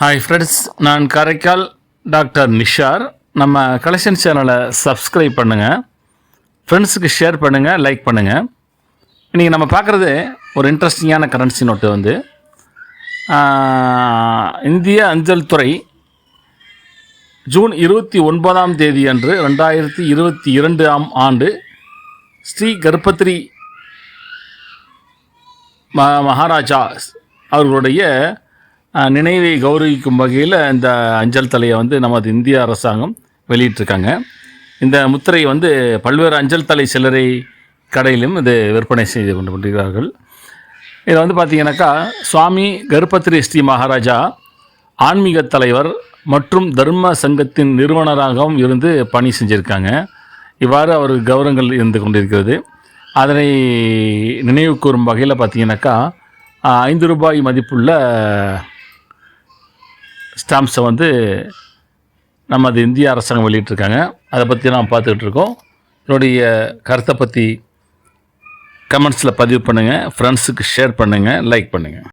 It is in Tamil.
ஹாய் ஃப்ரெண்ட்ஸ், நான் காரைக்கால் டாக்டர் நிஷார். நம்ம கலெக்ஷன் சேனலை சப்ஸ்கிரைப் பண்ணுங்கள், ஃப்ரெண்ட்ஸுக்கு ஷேர் பண்ணுங்கள், லைக் பண்ணுங்கள். இன்றைக்கி நம்ம பார்க்குறது ஒரு இன்ட்ரெஸ்டிங்கான கரன்சி நோட்டு இந்திய அஞ்சல் துறை ஜூன் 29ஆம் தேதி அன்று 2022ஆம் ஆண்டு ஸ்ரீ கர்ப்பத்ரி மகாராஜா அவர்களுடைய நினைவை கௌரவிக்கும் வகையில் இந்த அஞ்சல் தலையை நமது இந்திய அரசாங்கம் வெளியிட்டிருக்காங்க. இந்த முத்திரை பல்வேறு அஞ்சல் தலை சில்லறை கடையிலும் இது விற்பனை செய்து கொண்டு கொண்டிருக்கிறார்கள். இதில் பார்த்திங்கனாக்கா சுவாமி கர்ப்பத்ரி ஸ்ரீ மகாராஜா ஆன்மீக தலைவர் மற்றும் தர்ம சங்கத்தின் நிறுவனராகவும் இருந்து பணி செஞ்சுருக்காங்க. இவ்வாறு அவர் கௌரவங்கள் இருந்து கொண்டிருக்கிறது. அதனை நினைவு கூறும் வகையில் பார்த்திங்கனாக்கா 5 ரூபாய் மதிப்புள்ள ஸ்டாம்ப்ஸை நமது இந்திய அரசாங்கம் வெளியிட்டிருக்காங்க. அதை பற்றி நாம் பார்த்துக்கிட்டு இருக்கோம். என்னுடைய கருத்தை பற்றி கமெண்ட்ஸில் பதிவு பண்ணுங்கள், ஃப்ரெண்ட்ஸுக்கு ஷேர் பண்ணுங்கள், லைக் பண்ணுங்கள்.